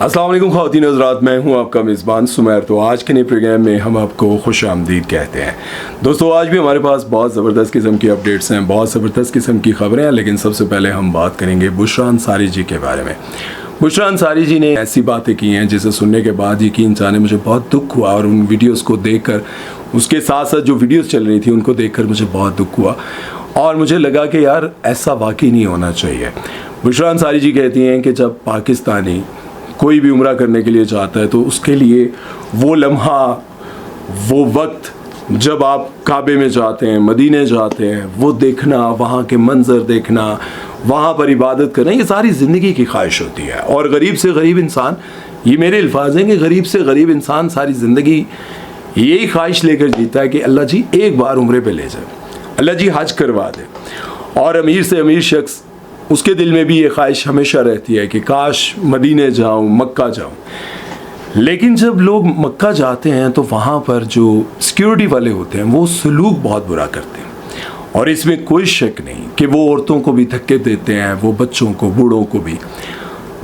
अस्सलाम वालेकुम ख़वातीन हज़रात, मैं हूं आपका मेज़बान सुमैर। तो आज के नए प्रोग्राम में हम आपको खुश आमदीद कहते हैं। दोस्तों, आज भी हमारे पास बहुत ज़बरदस्त किस्म की अपडेट्स हैं, बहुत ज़बरदस्त किस्म की ख़बरें हैं। लेकिन सबसे पहले हम बात करेंगे बुशरा अंसारी जी के बारे में। बुशरा अंसारी जी ने ऐसी बातें की हैं जिसे सुनने के बाद यकीन जाने मुझे बहुत दुख हुआ, और उन वीडियोज़ को देख कर, उसके साथ साथ जो वीडियोज़ चल रही थी उनको देख कर मुझे बहुत दुख हुआ, और मुझे लगा कि यार ऐसा वाकई नहीं होना चाहिए। बुशरा अंसारी जी कहती हैं कि जब पाकिस्तानी कोई भी उम्रा करने के लिए चाहता है तो उसके लिए वो लम्हा, वो वक्त जब आप काबे में जाते हैं, मदीने जाते हैं, वो देखना, वहाँ के मंज़र देखना, वहाँ पर इबादत करना, ये सारी ज़िंदगी की ख्वाहिश होती है। और गरीब से गरीब इंसान, ये मेरे अल्फाज हैं कि गरीब से गरीब इंसान सारी ज़िंदगी यही ख्वाहिश लेकर जीता है कि अल्लाह जी एक बार उम्रे पे ले जाए, अल्लाह जी हज करवा दे। और अमीर से अमीर शख्स, उसके दिल में भी ये ख्वाहिश हमेशा रहती है कि काश मदीने जाऊं, मक्का जाऊं। लेकिन जब लोग मक्का जाते हैं तो वहाँ पर जो सिक्योरिटी वाले होते हैं वो सलूक बहुत बुरा करते हैं, और इसमें कोई शक नहीं कि वो औरतों को भी धक्के देते हैं, वो बच्चों को, बूढ़ों को भी।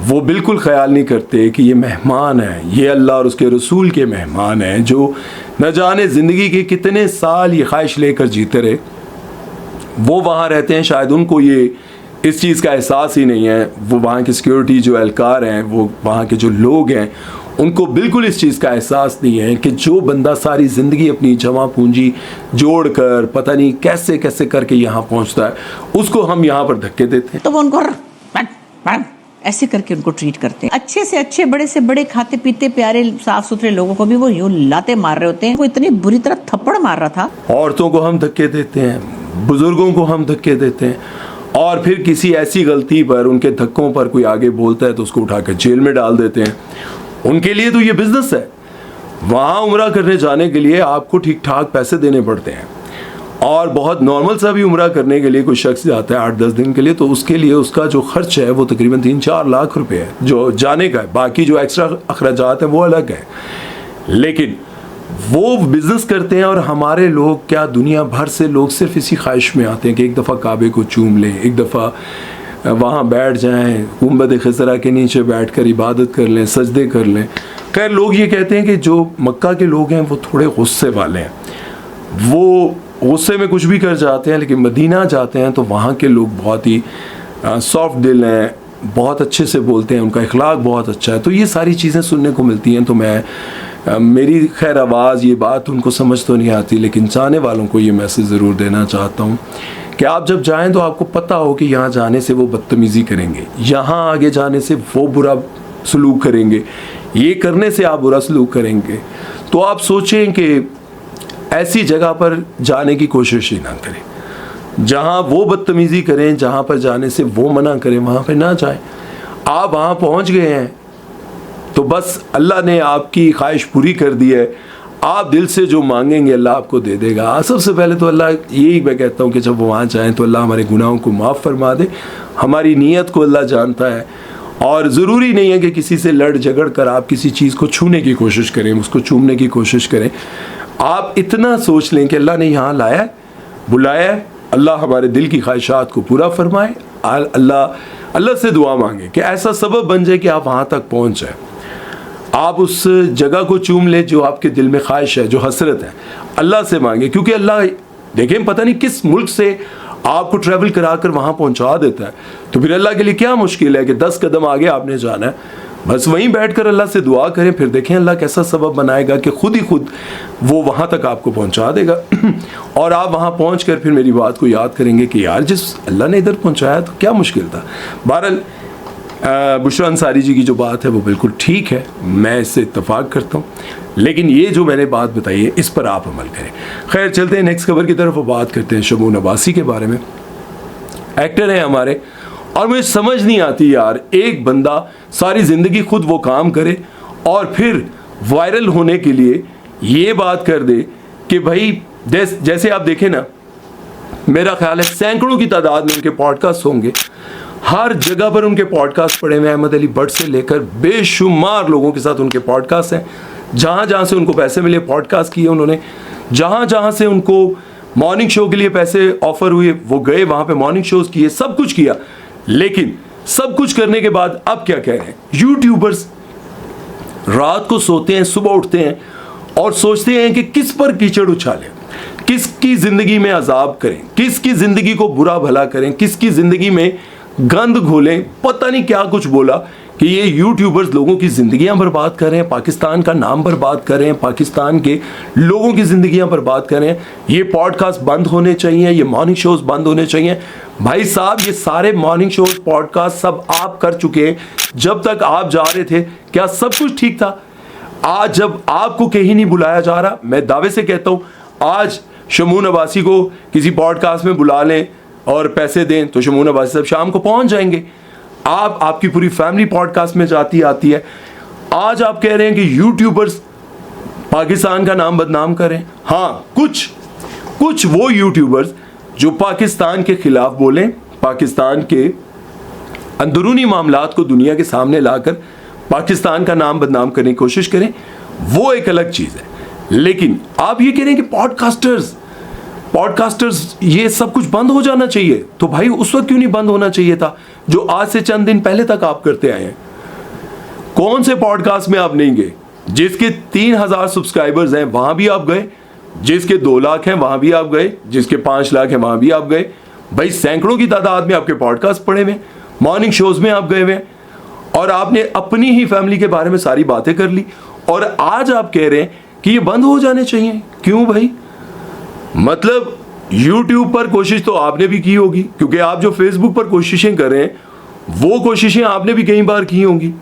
वो बिल्कुल ख्याल नहीं करते कि ये मेहमान हैं, ये अल्लाह और उसके रसूल के मेहमान हैं, जो न जाने ज़िंदगी के कितने साल ये ख्वाहिश लेकर जीते रहे। वो वहाँ रहते हैं, शायद उनको ये इस चीज़ का एहसास ही नहीं है। वो वहाँ की सिक्योरिटी जो एहलकार हैं, वो वहाँ के जो लोग हैं, उनको बिल्कुल इस चीज़ का एहसास नहीं है कि जो बंदा सारी ज़िंदगी अपनी जमा पूंजी जोड़ कर पता नहीं कैसे कैसे करके यहाँ पहुँचता है, उसको हम यहाँ पर धक्के देते हैं। तो वो उनको ऐसे करके उनको ट्रीट करते हैं। अच्छे से अच्छे, बड़े से बड़े, खाते पीते प्यारे साफ सुथरे लोगों को भी वो यूं लाते मार रहे होते हैं। वो इतनी बुरी तरह थप्पड़ मार रहा था। औरतों को हम धक्के देते हैं, बुजुर्गों को हम धक्के देते हैं, और फिर किसी ऐसी गलती पर, उनके धक्कों पर कोई आगे बोलता है तो उसको उठाकर जेल में डाल देते हैं। उनके लिए तो ये बिजनेस है। वहाँ उम्रा करने जाने के लिए आपको ठीक ठाक पैसे देने पड़ते हैं, और बहुत नॉर्मल सा भी उम्रा करने के लिए कोई शख्स जाता है 8-10 दिन के लिए, तो उसके लिए उसका जो खर्च है वो तकरीबन 3-4 लाख रुपए है जो जाने का है। बाकी जो एक्स्ट्रा अखराजात हैं वो अलग है। लेकिन वो बिज़नेस करते हैं, और हमारे लोग क्या, दुनिया भर से लोग सिर्फ इसी ख्वाहिश में आते हैं कि एक दफ़ा काबे को चूम लें, एक दफ़ा वहाँ बैठ जाएं, गुंबद खिज़रा के नीचे बैठकर इबादत कर लें, सजदे कर लें। खैर, लोग ये कहते हैं कि जो मक्का के लोग हैं वो थोड़े गुस्से वाले हैं, वो गुस्से में कुछ भी कर जाते हैं। लेकिन मदीना जाते हैं तो वहाँ के लोग बहुत ही सॉफ्ट दिल हैं, बहुत अच्छे से बोलते हैं, उनका इखलाक बहुत अच्छा है। तो ये सारी चीज़ें सुनने को मिलती हैं। तो मैं मेरी खैर आवाज़, ये बात उनको समझ तो नहीं आती, लेकिन चाहने वालों को ये मैसेज ज़रूर देना चाहता हूँ कि आप जब जाएं तो आपको पता हो कि यहाँ जाने से वो बदतमीज़ी करेंगे, यहाँ आगे जाने से वो बुरा सलूक करेंगे, ये करने से आप बुरा सलूक करेंगे। तो आप सोचें कि ऐसी जगह पर जाने की कोशिश ही ना करें। जहाँ वो बदतमीज़ी करें, जहाँ पर जाने से वो मना करें, वहाँ पर ना जाएं। आप वहाँ पहुँच गए हैं तो बस अल्लाह ने आपकी ख्वाहिश पूरी कर दी है। आप दिल से जो मांगेंगे अल्लाह आपको दे देगा। सबसे पहले तो अल्लाह, यही मैं कहता हूँ कि जब वो वहाँ जाएँ तो अल्लाह हमारे गुनाहों को माफ़ फरमा दे। हमारी नीयत को अल्लाह जानता है, और ज़रूरी नहीं है कि किसी से लड़ झगड़ कर आप किसी चीज़ को छूने की कोशिश करें, उसको चूमने की कोशिश करें। आप इतना सोच लें कि अल्लाह ने यहाँ लाया है, बुलाया है, अल्लाह हमारे दिल की ख्वाहिशात को पूरा फरमाए। अल्लाह से दुआ मांगे कि ऐसा सबब बन जाए कि आप वहाँ तक पहुँच जाए। आप उस जगह को चूम ले जो आपके दिल में ख्वाहिश है, जो हसरत है, अल्लाह से मांगे। क्योंकि अल्लाह, देखें, पता नहीं किस मुल्क से आपको ट्रैवल करा कर वहाँ पहुँचा देता है। तो फिर अल्लाह के लिए क्या मुश्किल है कि 10 कदम आगे आपने जाना है, बस वहीं बैठकर अल्लाह से दुआ करें। फिर देखें अल्लाह कैसा सबब बनाएगा कि खुद ही खुद वो वहाँ तक आपको पहुँचा देगा। और आप वहाँ पहुँचकर फिर मेरी बात को याद करेंगे कि यार, जिस अल्लाह ने इधर पहुँचाया तो क्या मुश्किल था। बहरहाल, बुशरा अंसारी जी की जो बात है वो बिल्कुल ठीक है, मैं इससे इत्तफाक करता हूँ। लेकिन ये जो मैंने बात बताई है, इस पर आप अमल करें। खैर, चलते हैं नेक्स्ट खबर की तरफ। बात करते हैं शबून अब्बासी के बारे में। एक्टर हैं हमारे, और मुझे समझ नहीं आती यार, एक बंदा सारी ज़िंदगी खुद वो काम करे और फिर वायरल होने के लिए ये बात कर दे कि भाई, जैसे आप देखें ना, मेरा ख्याल है सैकड़ों की तादाद में उनके पॉडकास्ट होंगे, हर जगह पर उनके पॉडकास्ट पड़े हुए हैं। अहमद अली भट्ट से लेकर बेशुमार लोगों के साथ उनके पॉडकास्ट हैं। जहाँ जहाँ से उनको पैसे मिले, पॉडकास्ट किए उन्होंने। जहाँ जहाँ से उनको मॉर्निंग शो के लिए पैसे ऑफर हुए, वो गए वहाँ पे मॉर्निंग शोज किए, सब कुछ किया। लेकिन सब कुछ करने के बाद अब क्या कह रहे हैं, यूट्यूबर्स रात को सोते हैं, सुबह उठते हैं और सोचते हैं कि किस पर कीचड़ उछालें, किसकी जिंदगी में अजाब करें, किसकी जिंदगी को बुरा भला करें, किसकी जिंदगी में गंद घोलें। पता नहीं क्या कुछ बोला कि ये यूट्यूबर्स लोगों की जिंदगियां बर्बाद कर रहे हैं, पाकिस्तान का नाम बर्बाद कर रहे हैं, पाकिस्तान के लोगों की जिंदगियां बर्बाद कर रहे हैं, ये पॉडकास्ट बंद होने चाहिए, ये मॉर्निंग शोज बंद होने चाहिए। भाई साहब, ये सारे मॉर्निंग शोज पॉडकास्ट सब आप कर चुके हैं। जब तक आप जा रहे थे क्या सब कुछ ठीक था? आज जब आपको कहीं नहीं बुलाया जा रहा, मैं दावे से कहता हूं आज शमून अब्बासी को किसी पॉडकास्ट में बुला लें और पैसे दें तो शमून अब्बासी साहब शाम को पहुंच जाएंगे। आपकी पूरी फैमिली पॉडकास्ट में जाती आती है। आज आप कह रहे हैं कि यूट्यूबर्स पाकिस्तान का नाम बदनाम करें। हाँ, कुछ वो यूट्यूबर्स जो पाकिस्तान के खिलाफ बोलें, पाकिस्तान के अंदरूनी मामलात को दुनिया के सामने लाकर पाकिस्तान का नाम बदनाम करने की कोशिश करें, वो एक अलग चीज़ है। लेकिन आप ये कह रहे हैं कि पॉडकास्टर्स ये सब कुछ बंद हो जाना चाहिए, तो भाई उस वक्त क्यों नहीं बंद होना चाहिए था जो आज से चंद दिन पहले तक आप करते आए हैं? कौन से पॉडकास्ट में आप नहीं गए? जिसके 3000 सब्सक्राइबर्स हैं वहां भी आप गए, जिसके 2 लाख हैं वहां भी आप गए, जिसके 5 लाख हैं वहां भी आप गए। भाई सैकड़ों की तादाद में आपके पॉडकास्ट पड़े हुए, मॉर्निंग शोज में आप गए हुए और आपने अपनी ही फैमिली के बारे में सारी बातें कर ली और आज आप कह रहे हैं कि ये बंद हो जाने चाहिए। क्यों भाई? मतलब YouTube पर कोशिश तो आपने भी की होगी, क्योंकि आप जो Facebook पर कोशिशें कर रहे हैं वो कोशिशें आपने भी कई बार की होंगी।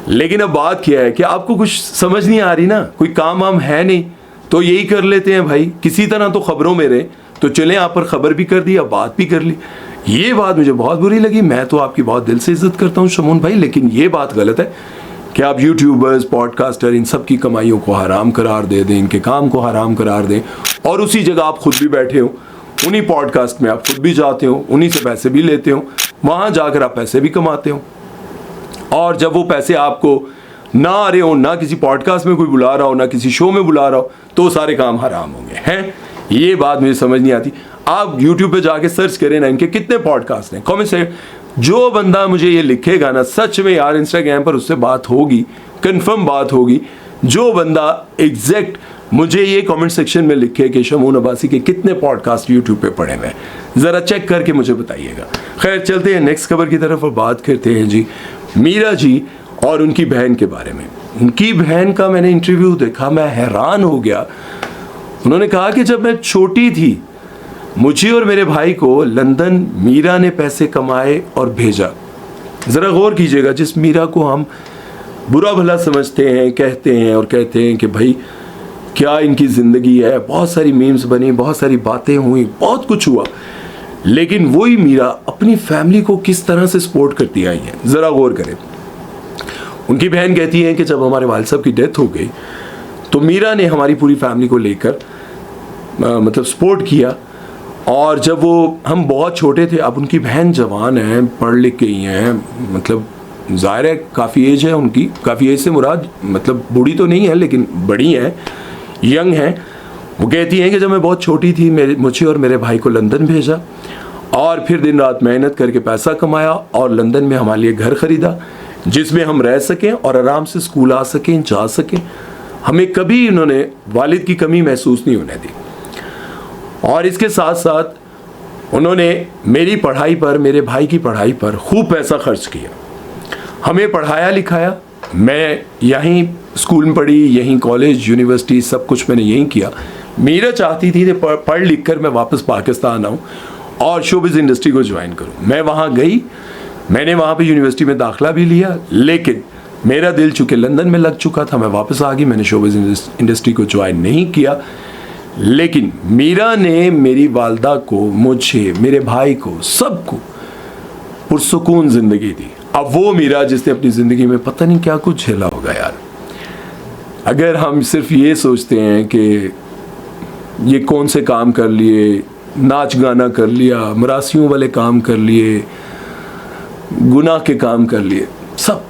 लेकिन अब बात क्या है कि आपको कुछ समझ नहीं आ रही ना, कोई काम वाम है नहीं तो यही कर लेते हैं भाई, किसी तरह तो खबरों में रहे। तो चलें, आप पर खबर भी कर दी, अब बात भी कर ली। ये बात मुझे बहुत बुरी लगी। मैं तो आपकी बहुत दिल से इज्जत करता हूँ शमून भाई, लेकिन ये बात गलत है कि आप यूट्यूबर्स, पॉडकास्टर, इन सब की कमाइयों को हराम करार दे दें, इनके काम को हराम करार दें और उसी जगह आप खुद भी बैठे हो, उन्हीं पॉडकास्ट में आप खुद भी जाते हो, उन्हीं से पैसे भी लेते हो, वहाँ जाकर आप पैसे भी कमाते हो और जब वो पैसे आपको ना आ रहे हो, ना किसी पॉडकास्ट में कोई बुला रहा हो, ना किसी शो में बुला रहा हो, तो सारे काम हराम होंगे हैं। ये बात मुझे समझ नहीं आती। आप YouTube पे जाके सर्च करें ना, इनके कितने पॉडकास्ट हैं, कमेंट से जो बंदा मुझे ये लिखेगा ना, सच में यार इंस्टाग्राम पर उससे बात होगी, कंफर्म बात होगी। जो बंदा एग्जैक्ट मुझे ये कमेंट सेक्शन में लिखे कि शमून अब्बासी के कितने पॉडकास्ट यूट्यूब पे पड़े हुए हैं, ज़रा चेक करके मुझे बताइएगा। खैर, चलते हैं नेक्स्ट खबर की तरफ और बात करते हैं जी मीरा जी और उनकी बहन के बारे में। उनकी बहन का मैंने इंटरव्यू देखा, मैं हैरान हो गया। उन्होंने कहा कि जब मैं छोटी थी मुझे और मेरे भाई को लंदन मीरा ने पैसे कमाए और भेजा। ज़रा गौर कीजिएगा, जिस मीरा को हम बुरा भला समझते हैं, कहते हैं कि भाई क्या इनकी ज़िंदगी है, बहुत सारी मीम्स बनी, बहुत सारी बातें हुई, बहुत कुछ हुआ, लेकिन वही मीरा अपनी फैमिली को किस तरह से सपोर्ट करती आई है। ज़रा गौर करें। उनकी बहन कहती है कि जब हमारे वालिद साहब की डेथ हो गई तो मीरा ने हमारी पूरी फैमिली को लेकर मतलब सपोर्ट किया और जब वो हम बहुत छोटे थे, अब उनकी बहन जवान है, पढ़ लिख गई हैं, मतलब ज़ाहिर है काफ़ी एज है उनकी, काफ़ी एज से मुराद मतलब बूढ़ी तो नहीं है लेकिन बड़ी हैं, यंग हैं। वो कहती हैं कि जब मैं बहुत छोटी थी मुझे और मेरे भाई को लंदन भेजा और फिर दिन रात मेहनत करके पैसा कमाया और लंदन में हमारे लिए घर ख़रीदा जिसमें हम रह सकें और आराम से स्कूल आ सकें, जा सकें। हमें कभी उन्होंने वालिद की कमी महसूस नहीं होने दी और इसके साथ साथ उन्होंने मेरी पढ़ाई पर, मेरे भाई की पढ़ाई पर खूब पैसा खर्च किया, हमें पढ़ाया लिखाया। मैं यहीं स्कूल में पढ़ी, यहीं कॉलेज, यूनिवर्सिटी, सब कुछ मैंने यहीं किया। मीरा चाहती थी कि पढ़ लिख कर मैं वापस पाकिस्तान आऊँ और शोबिज़ इंडस्ट्री को ज्वाइन करूँ। मैं वहाँ गई, मैंने वहाँ पे यूनिवर्सिटी में दाखिला भी लिया, लेकिन मेरा दिल चूँकि लंदन में लग चुका था, मैं वापस आ गई। मैंने शोबिज़ इंडस्ट्री को ज्वाइन नहीं किया, लेकिन मीरा ने मेरी वालदा को, मुझे, मेरे भाई को, सबको पुरसुकून ज़िंदगी दी। अब वो मीरा जिसने अपनी ज़िंदगी में पता नहीं क्या कुछ झेला होगा यार। अगर हम सिर्फ ये सोचते हैं कि ये कौन से काम कर लिए, नाच गाना कर लिया, मरासियों वाले काम कर लिए, गुनाह के काम कर लिए, सब,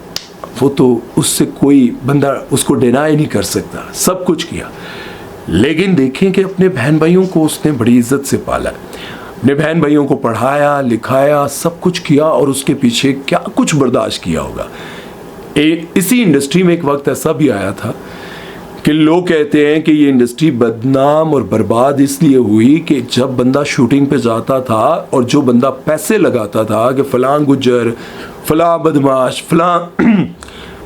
वो तो उससे कोई बंदा उसको डिनाई नहीं कर सकता, सब कुछ किया। लेकिन देखें कि अपने बहन भाइयों को उसने बड़ी इज्जत से पाला, अपने बहन भाइयों को पढ़ाया लिखाया, सब कुछ किया और उसके पीछे क्या कुछ बर्दाश्त किया होगा। इसी इंडस्ट्री में एक वक्त ऐसा भी आया था कि लोग कहते हैं कि ये इंडस्ट्री बदनाम और बर्बाद इसलिए हुई कि जब बंदा शूटिंग पे जाता था और जो बंदा पैसे लगाता था कि फ़लाँ गुज्जर, फ़लाँ बदमाश,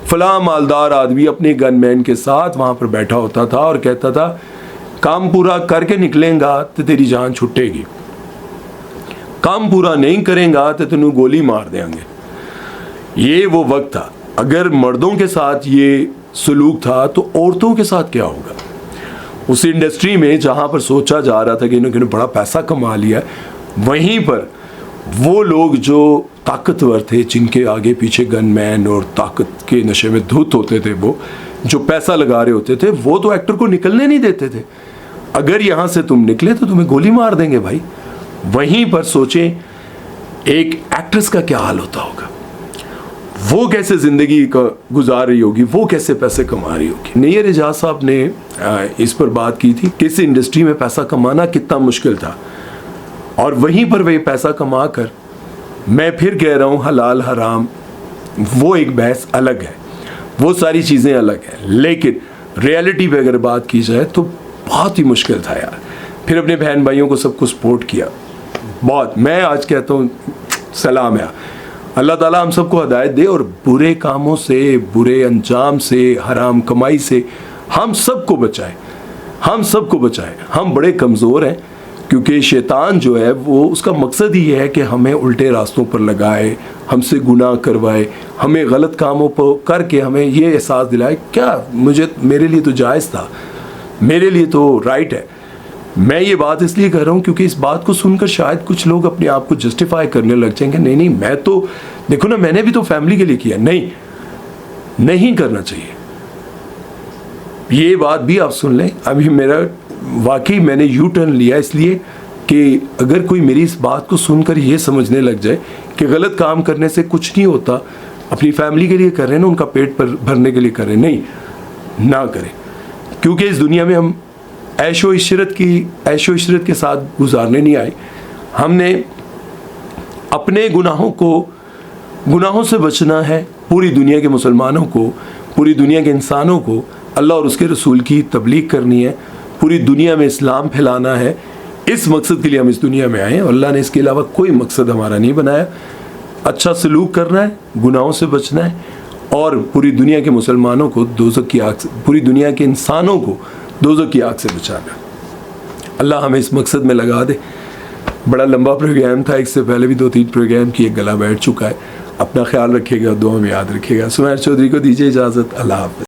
फ़लाँ मालदार आदमी अपने गनमैन के साथ वहाँ पर बैठा होता था और कहता था काम पूरा करके निकलेगा तो तेरी जान छुटेगी, काम पूरा नहीं करेगा तो तेनू गोली मार देंगे। ये वो वक्त था। अगर मर्दों के साथ ये सलूक था तो औरतों के साथ क्या होगा? उस इंडस्ट्री में जहाँ पर सोचा जा रहा था कि इन्होंने बड़ा पैसा कमा लिया, वहीं पर वो लोग जो ताकतवर थे, जिनके आगे पीछे गनमैन और ताकत के नशे में धुत होते थे, वो जो पैसा लगा रहे होते थे, वो तो एक्टर को निकलने नहीं देते थे। अगर यहाँ से तुम निकले तो तुम्हें गोली मार देंगे भाई। वहीं पर सोचें एक एक्ट्रेस का क्या हाल होता होगा, वो कैसे ज़िंदगी का गुजार रही होगी, वो कैसे पैसे कमा रही होगी। नैयर एजाज साहब ने इस पर बात की थी कि इस इंडस्ट्री में पैसा कमाना कितना मुश्किल था, और वहीं पर वही पैसा कमा कर, मैं फिर कह रहा हूँ, हलाल हराम वो एक बहस अलग है, वो सारी चीज़ें अलग हैं, लेकिन रियलिटी पे अगर बात की जाए तो बहुत ही मुश्किल था यार। फिर अपने बहन भाइयों को सबको सपोर्ट किया बहुत। मैं आज कहता हूँ सलाम है, अल्लाह ताला हम सबको हिदायत दे और बुरे कामों से, बुरे अंजाम से, हराम कमाई से हम सबको बचाए, हम सबको बचाए। हम बड़े कमज़ोर हैं क्योंकि शैतान जो है वो उसका मकसद ही है कि हमें उल्टे रास्तों पर लगाए, हमसे गुनाह करवाए, हमें गलत कामों पर करके हमें ये एहसास दिलाए क्या मेरे लिए तो जायज़ था, मेरे लिए तो राइट है। मैं ये बात इसलिए कर रहा हूँ क्योंकि इस बात को सुनकर शायद कुछ लोग अपने आप को जस्टिफाई करने लग जाएंगे, नहीं मैं तो देखो ना, मैंने भी तो फैमिली के लिए किया। नहीं करना चाहिए। ये बात भी आप सुन लें। अभी मेरा वाकई मैंने यू टर्न लिया इसलिए कि अगर कोई मेरी इस बात को सुनकर ये समझने लग जाए कि गलत काम करने से कुछ नहीं होता, अपनी फैमिली के लिए कर रहे हैं ना, उनका पेट पर भरने के लिए कर रहे हैं, नहीं ना करें। क्योंकि इस दुनिया में हम ऐशो इशरत के साथ गुजारने नहीं आए। हमने अपने गुनाहों से बचना है। पूरी दुनिया के मुसलमानों को, पूरी दुनिया के इंसानों को अल्लाह और उसके रसूल की तबलीग करनी है, पूरी दुनिया में इस्लाम फैलाना है। इस मकसद के लिए हम इस दुनिया में आए हैं। अल्लाह ने इसके अलावा कोई मकसद हमारा नहीं बनाया। अच्छा सलूक करना है, गुनाहों से बचना है और पूरी दुनिया के मुसलमानों को दोज़ख की आग से, पूरी दुनिया के इंसानों को दोज़ख की आग से बचाना। अल्लाह हमें इस मकसद में लगा दे। बड़ा लंबा प्रोग्राम था, इससे पहले भी 2-3 प्रोग्राम किए, गला बैठ चुका है। अपना ख्याल रखिएगा, दुआ में याद रखिएगा। सुमैर चौधरी को दीजिए इजाज़त। अल्लाह हाफ़िज़।